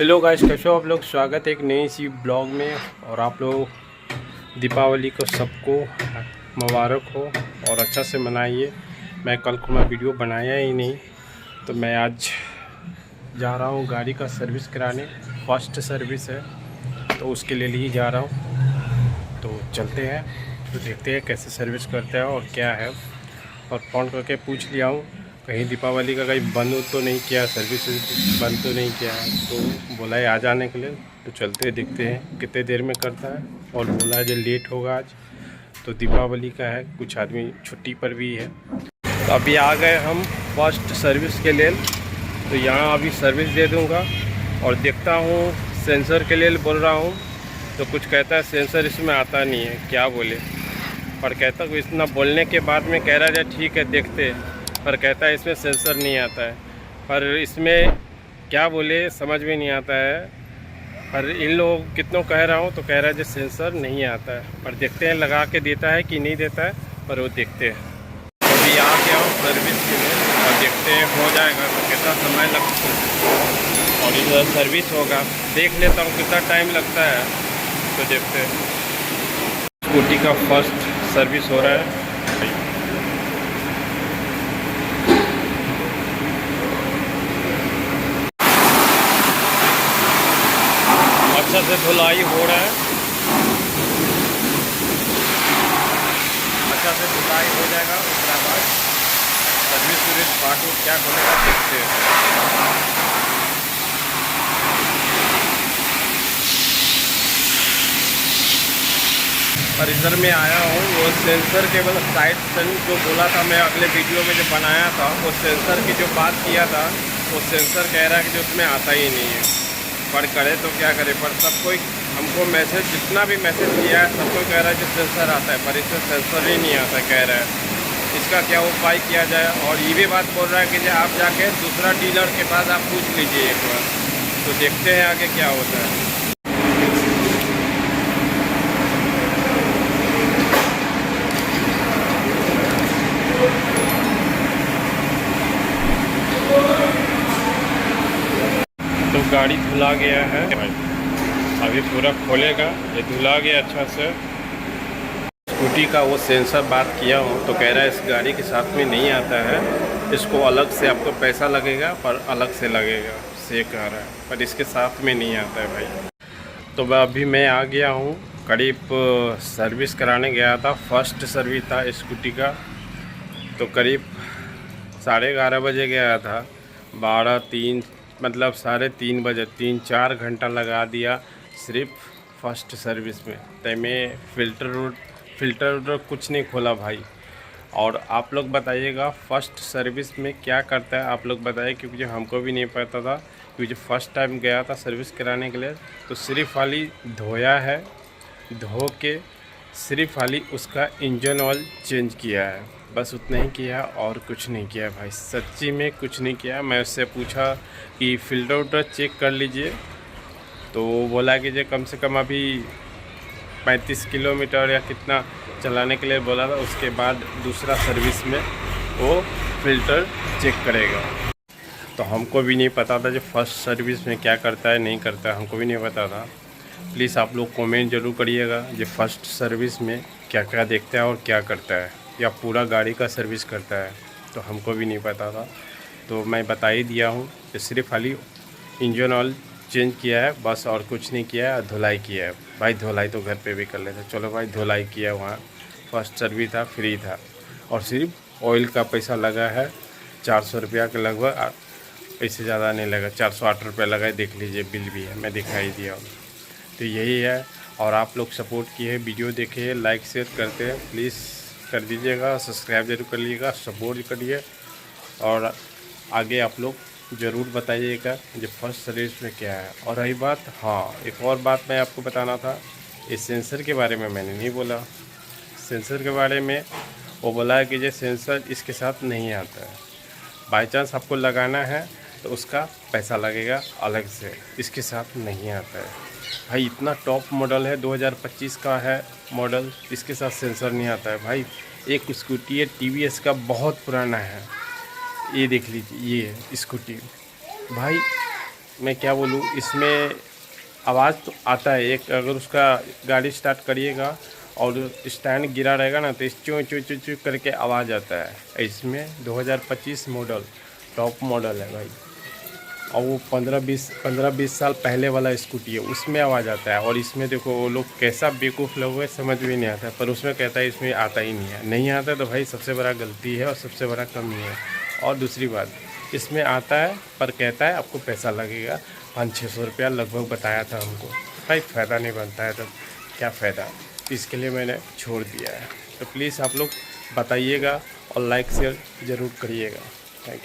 Hello guys, कैसे हो आप लोग। स्वागत है एक नई सी ब्लॉग में। और आप लोग दीपावली को सबको मुबारक हो और अच्छा से मनाइए। मैं कल को मैं वीडियो बनाया ही नहीं, तो मैं आज जा रहा हूँ गाड़ी का सर्विस कराने। फर्स्ट सर्विस है तो उसके लिए ही जा रहा हूँ। तो चलते हैं, तो देखते हैं कैसे सर्विस करते हैं और क्या है। और फ़ोन करके पूछ लिया हूँ कहीं दीपावली का कहीं बंद तो नहीं किया, सर्विस बंद तो नहीं किया है। तो बोला है आ जाने के लिए। तो चलते हैं, देखते हैं कितने देर में करता है। और बोला है जो लेट होगा आज, तो दीपावली का है, कुछ आदमी छुट्टी पर भी है। तो अभी आ गए हम फर्स्ट सर्विस के लिए। तो यहाँ अभी सर्विस दे दूँगा और देखता हूँ। सेंसर के लिए बोल रहा हूँ तो कुछ कहता है सेंसर इसमें आता नहीं है, क्या बोले। पर कहता हूँ इतना बोलने के बाद में कह रहा है ठीक है देखते, पर कहता है इसमें सेंसर नहीं आता है। पर इसमें क्या बोले समझ में नहीं आता है। पर इन लोग कितनों कह रहा हूँ तो कह रहा है जो सेंसर नहीं आता है। पर देखते हैं लगा के देता है कि नहीं देता है, पर वो देखते हैं। अभी आ गया हूँ सर्विस के लिए और देखते हैं हो जाएगा तो कितना समय लगता है। और इधर सर्विस होगा, देख लेता हूँ कितना टाइम लगता है। तो देखते हैं। स्कूटी का फर्स्ट सर्विस हो रहा है। अच्छा से धुलाई हो रहा है, अच्छा से धुलाई हो जाएगा। उसके बाद सर्विस पार्ट क्या बोलेगा देखते हैं। और इधर में आया हूँ वो सेंसर के मतलब साइड से जो बोला था मैं अगले वीडियो में जो बनाया था, वो सेंसर की जो बात किया था, वो सेंसर कह रहा है कि जो उसमें आता ही नहीं है। पर करे तो क्या करे। पर सब कोई हमको मैसेज, जितना भी मैसेज किया है सबको कह रहा है कि सेंसर आता है, पर इसमें सेंसर ही नहीं आता कह रहा है। इसका क्या उपाय किया जाए। और ये भी बात बोल रहा है कि आप जाके दूसरा डीलर के पास आप पूछ लीजिए एक बार। तो देखते हैं आगे क्या होता है। तो गाड़ी धुला गया है, अभी पूरा खोलेगा। ये धुला गया अच्छा से। स्कूटी का वो सेंसर बात किया हूँ तो कह रहा है इस गाड़ी के साथ में नहीं आता है, इसको अलग से आपको पैसा लगेगा, पर अलग से लगेगा से कह रहा है, पर इसके साथ में नहीं आता है भाई। तो अभी मैं आ गया हूँ, करीब सर्विस कराने गया था। फर्स्ट सर्विस था स्कूटी का। तो करीब 11:30 बजे गया था, 12:03 मतलब 3:30 बजे 3-4 घंटा लगा दिया सिर्फ फर्स्ट सर्विस में। तो मैं फ़िल्टर कुछ नहीं खोला भाई। और आप लोग बताइएगा फर्स्ट सर्विस में क्या करता है, आप लोग बताइए, क्योंकि जो हमको भी नहीं पता था। क्योंकि फर्स्ट टाइम गया था सर्विस कराने के लिए, तो सिर्फ खाली धोया है, धो के सिर्फ खाली उसका इंजन ऑयल चेंज किया है, बस उतना ही किया और कुछ नहीं किया भाई। सच्ची में कुछ नहीं किया। मैं उससे पूछा कि फ़िल्टर चेक कर लीजिए, तो वो बोला कि जो कम से कम अभी 35 किलोमीटर या कितना चलाने के लिए बोला था। उसके बाद दूसरा सर्विस में वो फ़िल्टर चेक करेगा। तो हमको भी नहीं पता था जो फर्स्ट सर्विस में क्या करता है नहीं करता है, हमको भी नहीं पता था। प्लीज़ आप लोग कमेंट जरूर करिएगा जो फर्स्ट सर्विस में क्या क्या देखता है और क्या करता है, या पूरा गाड़ी का सर्विस करता है। तो हमको भी नहीं पता था, तो मैं बता ही दिया हूँ कि सिर्फ खाली इंजन ऑयल चेंज किया है बस, और कुछ नहीं किया है। और धुलाई किया है भाई, धुलाई तो घर पे भी कर लेते। चलो भाई धुलाई किया, वहाँ फर्स्ट सर्विस था, फ्री था। और सिर्फ ऑयल का पैसा लगा है 400 रुपया के लगभग, इससे ज़्यादा नहीं लगा। 408 रुपये लगा है, देख लीजिए, बिल भी है, मैं दिखाई दिया हूँ। तो यही है। और आप लोग सपोर्ट किए, वीडियो देखे, लाइक शेयर करते हैं, प्लीज़ कर दीजिएगा, सब्सक्राइब जरूर कर लीजिएगा, सपोर्ट करिए। और आगे आप लोग ज़रूर बताइएगा जो फर्स्ट सर्विस में क्या है। और रही बात, हाँ एक और बात मैं आपको बताना था, इस सेंसर के बारे में मैंने नहीं बोला। सेंसर के बारे में वो बोला है कि जो सेंसर इसके साथ नहीं आता है, बाई चांस आपको लगाना है तो उसका पैसा लगेगा अलग से, इसके साथ नहीं आता है भाई। इतना टॉप मॉडल है, 2025 का है मॉडल, इसके साथ सेंसर नहीं आता है भाई। एक स्कूटी है TVS का, बहुत पुराना है, ये देख लीजिए, ये स्कूटी भाई मैं क्या बोलूँ, इसमें आवाज़ तो आता है एक, अगर उसका गाड़ी स्टार्ट करिएगा और स्टैंड गिरा रहेगा ना तो इस चू चू चू चू करके आवाज़ आता है। इसमें 2025 मॉडल टॉप मॉडल है भाई, और वो 15-20 साल पहले वाला स्कूटी है, उसमें आवाज़ आता है। और इसमें देखो वो लोग कैसा बेवकूफ़ लोग है, समझ भी नहीं आता है, पर उसमें कहता है इसमें आता ही नहीं है। नहीं आता तो भाई सबसे बड़ा गलती है और सबसे बड़ा कमी है। और दूसरी बात, इसमें आता है पर कहता है आपको पैसा लगेगा 500-600 रुपया लगभग बताया था हमको। भाई फ़ायदा नहीं बनता है तो क्या फ़ायदा, इसके लिए मैंने छोड़ दिया है। तो प्लीज़ आप लोग बताइएगा और लाइक शेयर ज़रूर करिएगा। Thank you.